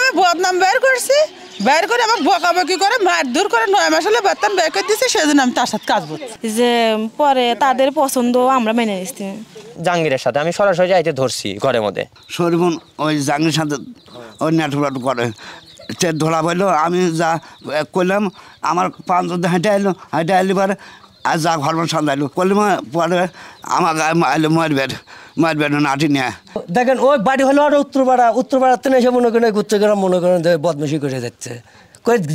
আমি বদনাম বের করছি, বের করে আমাকে বকাবকি করে মারধর করে 9 মাস হলে বেতন বের করে দিয়েছি, সেজন্য আমি তার সাথে কাজ করছি। যে পরে তাদের পছন্দ আমরা মেনে নিচ্ছি। জাহাঙ্গীরের সাথে আমি সরাসরি যাইতে ধরছি ঘরের মধ্যে। শরীফুন ওই জাহাঙ্গীরের সাথে ওই নেটওয়ার্ক করে সে ধরা পড়লো। আমি যা করলাম আমার 5 দিন হেঁটে এলি পরে আর যা ঘর সাজাইলো করলাম পরে আমার গায়ে মারবেন নাটি নিয়ে। দেখেন ওই বাড়ি হলো আর উত্তরপাড়াতে এসে মনে করেন গুচ্ছগ্রাম মনে করেন বদমাশি করে যাচ্ছে,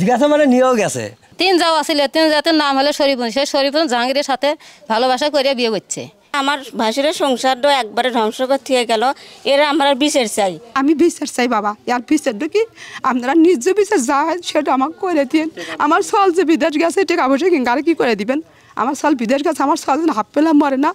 গেছে মানে নিয়েও গেছে। 3 যাও আছিল, 3 জাতের নাম হলো শরীফুন। সে শরীফুন জাহাঙ্গীরের সাথে ভালোবাসা করে বিয়ে করছে। আমার ভাসুরের সংসারটা একবারে ধ্বংস করতে গেল, এরা আমরা বিচার চাই। আমি বিচার চাই বাবা, আর বিচারটা কি আপনারা নিজ বিচার যা হয় সেটা আমাকে করে দিন। আমার সল যে বিদেশ গেছে টাকা পয়সা কিংবা কি করে দিবেন? আমার সাল বিদেশ গেছে, আমার সাল যেন হাফ পেলাম মরে না,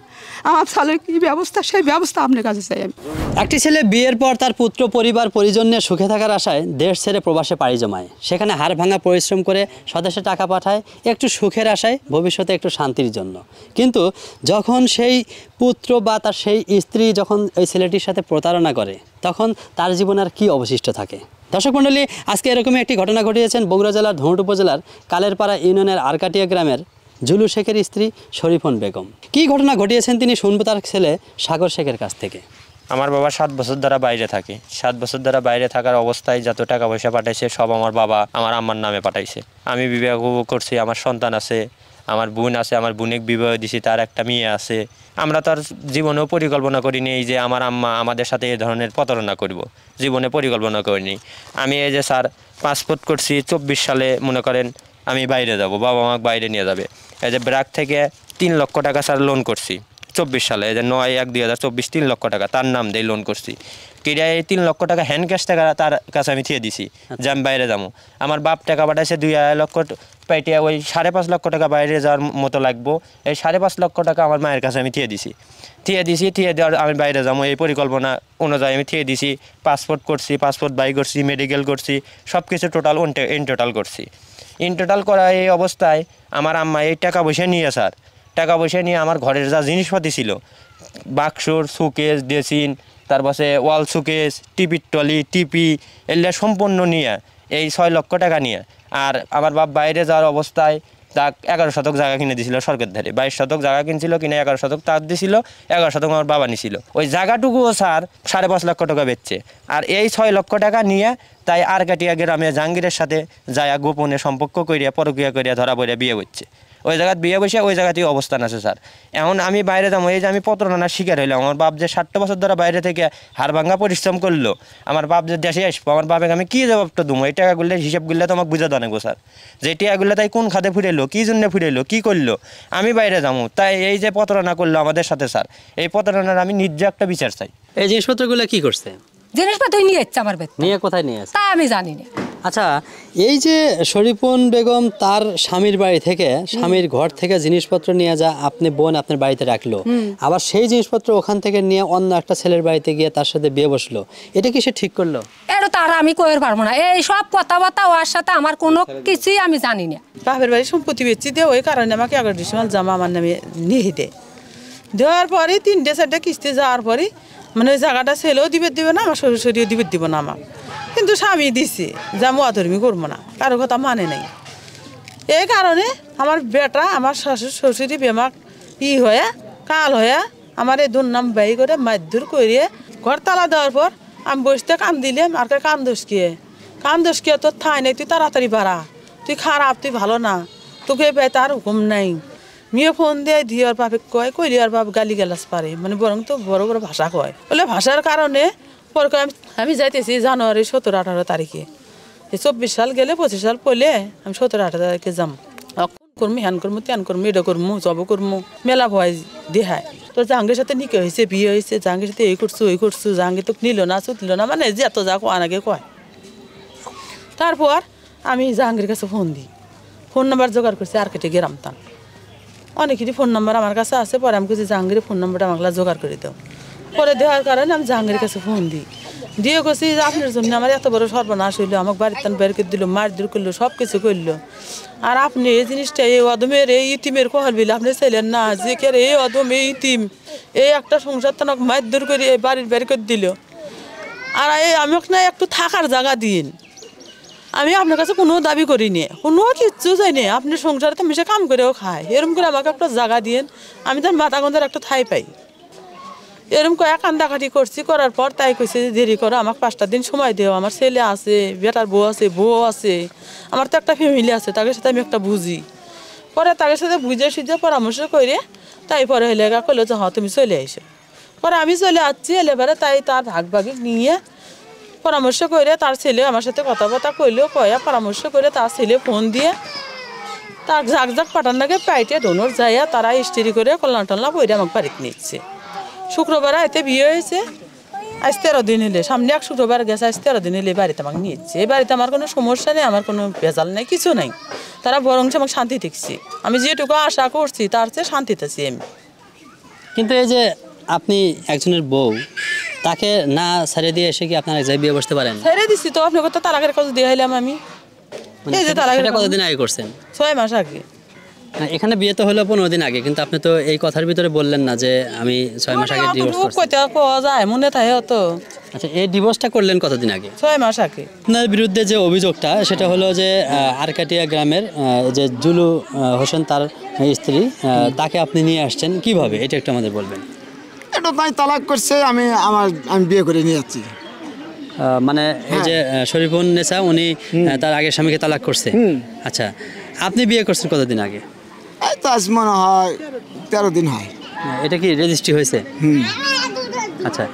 আমার সালের কী ব্যবস্থা সেই ব্যবস্থা আপনার কাছে চাই আমি। একটি ছেলে বিয়ের পর তার পুত্র পরিবার পরিজন নিয়ে সুখে থাকার আশায় দেশ ছেড়ে প্রবাসে পাড়ি জমায়, সেখানে হাড় ভাঙা পরিশ্রম করে স্বদেশে টাকা পাঠায় একটু সুখের আশায়, ভবিষ্যতে একটু শান্তির জন্য। কিন্তু যখন সেই পুত্র বা তার সেই স্ত্রী যখন ওই ছেলেটির সাথে প্রতারণা করে, তখন তার জীবনে আর কী অবশিষ্ট থাকে? দর্শক মণ্ডলী, আজকে এরকমই একটি ঘটনা ঘটিয়েছেন বগুড়া জেলার ধুনট উপজেলার কালেরপাড়া ইউনিয়নের আরকাটিয়া গ্রামের জুলু শেখের স্ত্রী শরীফুন বেগম। কী ঘটনা ঘটিয়েছেন তিনি শুনবো তার ছেলে সাগর শেখের কাছ থেকে। আমার বাবা 7 বছর দ্বারা বাইরে থাকে। 7 বছর দ্বারা বাইরে থাকার অবস্থায় যত টাকা পয়সা পাঠাইছে সব আমার বাবা আমার আম্মার নামে পাঠাইছে। আমি বিবাহ করছি, আমার সন্তান আছে, আমার বোন আছে, আমার বোনের বিবাহ দিছি, তার একটা মেয়ে আছে। আমরা তো আর জীবনেও পরিকল্পনা করিনি এই যে আমার আম্মা আমাদের সাথে এই ধরনের প্রতারণা করব, জীবনে পরিকল্পনা করিনি। আমি এই যে স্যার পাসপোর্ট করছি 24 সালে, মনে করেন আমি বাইরে যাব, বাবা আমাকে বাইরে নিয়ে যাবে। এই যে ব্র্যাক থেকে 3 লক্ষ টাকা স্যার লোন করছি 24 সালে, এই যে 9/1/2024 3 লক্ষ টাকা তার নাম দিয়ে লোন করছি। কিরায় এই 3 লক্ষ টাকা হ্যান্ড ক্যাশ টাকা তার কাছে আমি থিয়ে দিছি যে আমি বাইরে যাবো। আমার বাপ টাকা পাঠাইছে 2 লক্ষ পাইটিয়া, ওই 5.5 লক্ষ টাকা বাইরে যাওয়ার মতো লাগবো। এই 5.5 লক্ষ টাকা আমার মায়ের কাছে আমি থিয়ে দেওয়ার আমি বাইরে যাবো এই পরিকল্পনা অনুযায়ী আমি থিয়ে দিছি। পাসপোর্ট করছি, পাসপোর্ট বাই করছি, মেডিকেল করছি, সব কিছু টোটাল ইন টোটাল করছি। ইন টোটাল করা এই অবস্থায় আমার আম্মা এই টাকা পয়সা নিয়ে স্যার, টাকা পয়সা নিয়ে আমার ঘরের যা জিনিসপাতি ছিল, বাক্সর, সুকেস, ড্রেসিন, তারপরে ওয়াল সুকেস, টিপির টলি, টিপি, এগুলো সম্পূর্ণ নিয়ে এই 6 লক্ষ টাকা নিয়ে। আর আমার বাপ বাইরে যাওয়ার অবস্থায় তা 11 শতক জায়গা কিনে দিয়েছিল সরকার ধারে। 22 শতক জায়গা কিনছিল, কিনে 11 শতক তার দিয়েছিল, 11 শতক আমার বাবা নিছিল। ওই জায়গাটুকুও স্যার 5.5 লক্ষ টাকা বেচছে। আর এই 6 লক্ষ টাকা নিয়ে তাই আরকাটিয়া গ্রামে জাহাঙ্গীরের সাথে যায় গোপনে সম্পর্ক করিয়া পরকীয়া করিয়া ধরা পড়িয়া বিয়ে হচ্ছে। ওই জায়গায় বিয়ে বসে ওই জায়গাতেই অবস্থান আছে স্যার। এখন আমি বাইরে যাবো, এই যে আমি প্রতারণার শিকার হইলাম। আমার বাপ যে 60 বছর ধরে বাইরে থেকে হাড় ভাঙা পরিশ্রম করলো, আমার বাপ যে দেশে আসবো, আমার বাপকে আমি কী জবাবটা দেবো? এই টাকাগুলো হিসাবগুলো তো আমাকে বুঝে দেবো স্যার, যে টাকাগুলো তাই কোন খাতে ফুরাইলো, কী জন্য ফুরাইলো, কী করলো, আমি বাইরে যাবো। তাই এই যে প্রতারণা করলো আমাদের সাথে স্যার, এই প্রতারণার আমি নিজ একটা বিচার চাই। এই জিনিসপত্রগুলো কী করছে? জিনিসপত্র নিয়ে যাচ্ছে আমার বেতন নিয়ে কোথায় নিয়ে আসছে তা আমি জানি না। আচ্ছা, এই যে শরীফুন বেগম তার স্বামীর বাড়ি থেকে, স্বামীর ঘর থেকে জিনিসপত্র নিয়ে যা আপনি বোন আপনার বাড়িতে রাখলো, আবার সেই জিনিসপত্র ওখান থেকে নিয়ে অন্য একটা ছেলের বাড়িতে গিয়ে তার সাথে বিয়ে বসলো, এটা কি সে ঠিক করলো? এটা তার আমি কইতে পারবো না। এই সব কথাবার্তা ওর সাথে আমার কোনো কিছুই আমি জানি না। বাপের বাড়ি সম্পত্তি বেচছি দিয়ে ওই কারণে আমাকে 11 ডিসেম্বর জামা আমার নামে নিয়ে দেওয়ার পরে 3-4টা কিস্তি যাওয়ার পরে মানে ওই জায়গাটা ছেলেও দিবে না, আমার শ্বশুরিও দিব না আমার। কিন্তু স্বামী দিচ্ছে যা মুয়াধর্মী করবো না, কারো কথা মানে নাই। এই কারণে আমার বেটা আমার শ্বশুরি বেমাক হয়ে কাল হয়ে আমার এই দুর্নাম ব্যয় করে মারধর করিয়ে ঘর তালা দেওয়ার পর আমি বসতে কান দিলাম। আর কান দোষ কিয়ে তোর ঠাই নেই, তুই তাড়াতাড়ি বাড়া, তুই খারাপ, তুই ভালো না, তোকে বেয়ে তার হুকুম নাই। মেয়ে ফোন দিয়ে দিয়ার বাপে কইলি আর বাপ গালি গালাস পারে, মানে বরং তো বড় বড় ভাষা কয়। বলে ভাষার কারণে পরে আমি যাইতেছি জানুয়ারি 17-18 তারিখে। এই 24 সাল গেলে 25 সাল পড়লে আমি 17-18 তারিখে যাম। করমু, হ্যান করমু, ত্যান করমু, এটা করমু, জব করমু, মেলা ভয় দেখায়। তোর জাহাঙ্গীর সাথে নিকে হয়েছে, বিয়ে হয়েছে, জাহাঙ্গীর সাথে এই করছু, জাহাঙ্গীর তো নিল না, চুতল না, মানে যে এত যা আনাগে কয়। তারপর আমি জাহাঙ্গীর কাছে ফোন দিই, ফোন নাম্বার জোগাড় করছি আর কেটে গেরাম তান। অনেকেরই ফোন নাম্বার আমার কাছে আছে। পরে আমি কিছু জাহাঙ্গীরের ফোন নাম্বারটা আমাকে জোগাড় করে দাও। পরে দেওয়ার কারণে আমি জাহাঙ্গীরের কাছে ফোন দিই, দিয়ে গেছি যে আপনার জন্য আমার এত বড় সর্বনাশ হইলো, আমাকে বাড়ির টান বের করে দিল, মারধর করলো, সব কিছু করলো। আর আপনি এই জিনিসটা এই অদমের এই ইতিমের কহল বিল আপনি চাইলেন না, যে কে এই অদম এই ইতিম এই একটা সংসার তো আমাকে মারধর করে এই বাড়ির বের করে দিল। আর এই আমাকে না একটু থাকার জায়গা দিন, আমি আপনার কাছে কোনো দাবি করিনি, কোনো কিচ্ছু চাইনি। আপনি সংসারে তো মিশে কাম করেও খায়, এরকম করে আমাকে একটা জায়গা দিয়েন, আমি তার মাথা গন্ধের একটা ঠাই পাই। এরকম করে কান্দাকাটি করছি, করার পর তাই কইছে যে দেরি করো, আমাকে 5টা দিন সময় দেও, আমার ছেলে আছে, বেটার বউ আছে, বউ আছে, আমার তো একটা ফ্যামিলি আছে, তাদের সাথে আমি একটা বুঝি। পরে তাদের সাথে বুঝে সুঝে পরামর্শ করে তাই পরে হইলে কইলো যে হ্যাঁ তুমি চলে আইসো। পরে আমি চলে আসছি, এলেবারে তাই তার ভাগ নিয়ে পরামর্শ করে তার ছেলে আমার সাথে কথাবার্তা কইলেও কয়া পরামর্শ করে তার ছেলে ফোন দিয়ে তার জাক পাঠান লাগে পাইটে ধনুর যাইয়া তারা স্ত্রি করে কল্যাণ টল্লা বইরে আমাকে বাড়িতে নিচ্ছে। শুক্রবারে এতে বিয়ে হয়েছে, আজ 13 দিন হলে, সামনে এক শুক্রবার গেছে, আজ 13 দিন হলে বাড়িতে আমাকে নিচ্ছে। এই বাড়িতে আমার কোনো সমস্যা নেই, আমার কোনো ভেজাল নেই, কিছু নাই। তারা বরং আমাকে শান্তি দেখছি, আমি যেটুকু আশা করছি তার চেয়ে শান্তিতে আছি আমি। কিন্তু এই যে আপনি একজনের বউ, তাকে না ছেড়ে দিয়ে এসে কি আপনার এক জায়গায় বিয়ে বসতে পারেন? ছেড়ে দিচ্ছি তো, আপনাকে তো তালাকের কাজ দিয়ে হইলাম আমি। এই যে তালাকের কতদিন আগে করছেন? 6 মাস আগে। এখানে বিয়ে তো হলো 15 দিন আগে, কিন্তু আপনি তো এই কথার ভিতরে বললেন না যে আমি 6 মাস আগে ডিভোর্স করছি। কইতে কোয়া যায় মনে থাকে তো। আচ্ছা, এই ডিভোর্সটা করলেন কতদিন আগে? 6 মাস আগে। আপনার বিরুদ্ধে যে অভিযোগটা সেটা হলো যে আরকাটিয়া গ্রামের যে জুলু হোসেন তার স্ত্রী, তাকে আপনি নিয়ে আসছেন কিভাবে, এটা একটু আমাদের বলবেন। এটা তাই তালাক করছে, আমি বিয়ে করে নিয়ে যাচ্ছি। মানে এই যে শরীফুন নেসা উনি তার আগের স্বামীকে তালাক করছে। আচ্ছা, আপনি বিয়ে করছেন কতদিন আগে? এই তো আজ মনে হয় 13 দিন হয়। এটা কি রেজিস্ট্রি হয়েছে? আচ্ছা,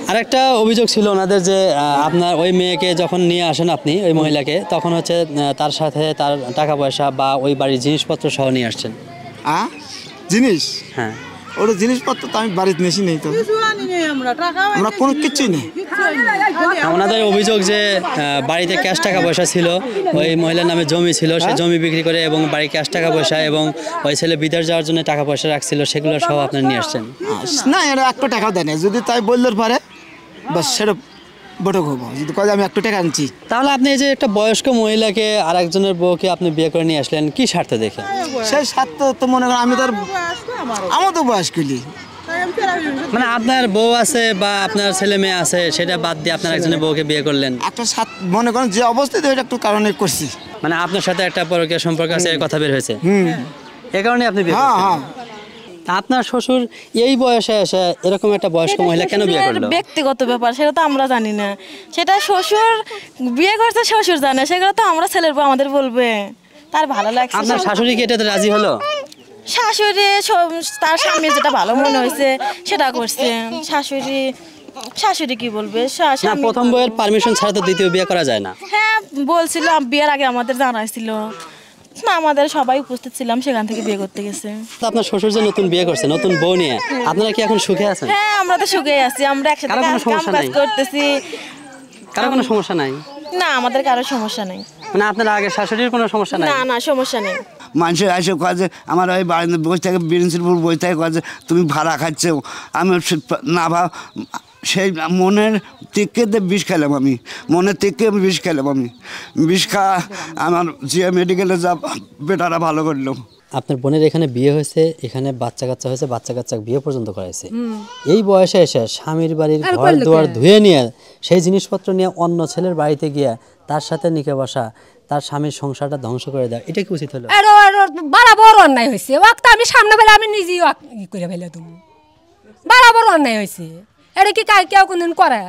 আরেকটা অভিযোগ ছিল ওনাদের যে আপনার ওই মেয়েকে যখন নিয়ে আসেন আপনি, ওই মহিলাকে, তখন হচ্ছে তার সাথে তার টাকা পয়সা বা ওই বাড়ির জিনিসপত্র সহ নিয়ে আসছেন। জিনিস? হ্যাঁ, ওর জিনিসপত্র তো আমি বাড়িতে নেছি নেই, তো আমরা কোনো কিছুই নেই। ওনাদের অভিযোগ যে বাড়িতে ক্যাশ টাকা পয়সা ছিল, ওই মহিলার নামে জমি ছিল, সে জমি বিক্রি করে এবং বাড়ি ক্যাশ টাকা পয়সা এবং ওই ছেলে বিদেশ যাওয়ার জন্য টাকা পয়সা রাখছিল, সেগুলো সহ আপনার নিয়ে আসছেন। না, এরা 1 টাকাও দেয় না। যদি তাই বললে পারে বাস সেটা বটক হবো, যদি কয় আমি 1 টাকা আনছি। তাহলে আপনি এই যে একটা বয়স্ক মহিলাকে আর একজনের বউকে আপনি বিয়ে করে নিয়ে আসলেন কি স্বার্থ দেখে? সেই স্বার্থ তো মনে করেন আমি তার, আমার তো বয়স করি, মানে আপনার বউ আছে বা আপনার ছেলে মেয়ে আছে, সেটা বাদ দিয়ে আপনার একজনের বউকে বিয়ে করলেন। একটা মনে করেন যে অবস্থাতে ওইটা একটু কারণে করছি, মানে আপনার সাথে একটা পরকীয়া সম্পর্ক আছে, এই কথা বের হয়েছে, এই কারণে আপনি বিয়ে করছেন। আপনার শ্বশুর এই বয়সে এসে এরকম একটা বয়স্ক মহিলা কেন বিয়ে করলো? ব্যক্তিগত ব্যাপার, সেটা তো আমরা জানি না। সেটা শ্বশুর বিয়ে করছে, শ্বশুর জানে, সেগুলো তো আমরা ছেলের বউ আমাদের বলবে, তার ভালো লাগছে। আপনার শাশুড়ি কি এটাতে রাজি হলো? শাশুড়ি তার স্বামী যেটা ভালো মনে হয়েছে সেটা করছে। শাশুড়ি কি বলবে? প্রথম বউয়ের পারমিশন ছাড়া তো দ্বিতীয় বিয়ে করা যায় না। হ্যাঁ বলছিল, বিয়ের আগে আমাদের জানাইছিল না, আমাদের সবাই উপস্থিত ছিলাম, সেখান থেকে বিয়ে করতে গেছে। আপনার শ্বশুর যে নতুন বিয়ে করছে, নতুন বউ নিয়ে, আপনারা কি এখন সুখে আছেন? হ্যাঁ, আমরা তো সুখে আছি, আমরা একসাথে কাজ করতেছি। কারো কোনো সমস্যা নাই? না, আমাদের কারো সমস্যা নাই। মানে আপনার আগের শাশুড়ির কোনো সমস্যা নাই? না না, সমস্যা নেই। মানুষের এসে কয় যে আমার ওই বাড়িতে বসে থাকে, বিরিঞ্চিপুর বসে থাকে, কয় যে তুমি ভাড়া খাচ্ছো। আমি না ভাব, সেই মনের টিকে বিষ খেলাম আমি, মনের টিকে আমি বিষ খেলাম আমি। বিষ খাওয়া আমার জিয়া মেডিকেলে যা বেটারা ভালো করলো। আপনার বোনের এখানে বিয়ে হয়েছে, এখানে বাচ্চা কাচ্চা হয়েছে, বাচ্চা কাচ্চা বিয়ে পর্যন্ত করাইছে। এই বয়সে এসে স্বামীর বাড়ির ঘর দুয়ার ধুয়ে নিয়ে, সেই জিনিসপত্র নিয়ে অন্য ছেলের বাড়িতে গিয়ে তার সাথে নিকে বসা, তার স্বামীর সংসারটা ধ্বংস করে দেয়, এটা কি উচিত হলো? বরাবর অন্যায় হয়েছে। ওকে আমি সামনে বেলা আমি নিজেই করে ফেলে তুমি, বরাবর অন্যায় হয়েছে। এটা কি কেউ কোনদিন করে?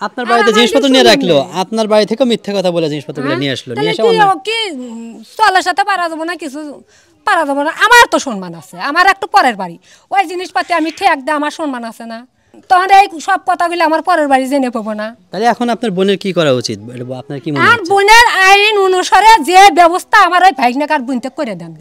আপনার বাড়িতে জিনিসপত্র নিয়ে রাখলো, আপনার বাড়ি থেকে মিথ্যে কথা বলে জিনিসপত্রগুলো নিয়ে আসলো, নিয়ে এসে কি চলার সাথে পারা যাবো না, কিছু পারা যাবো না। আমার তো সম্মান আছে, আমার একটু পরের বাড়ি, ওই জিনিসপাতি আমি ঠেক দেয়, আমার সম্মান আছে না? তখন এই সব কথাগুলো আমার পরের বাড়ি জেনে পাবো না। তাহলে এখন আপনার বোনের কি করা উচিত, আপনার কি মনে হয়? আর বোনের আইন অনুসারে যে ব্যবস্থা আমার ওই ভাইগনাকার বোনতে করে দেন।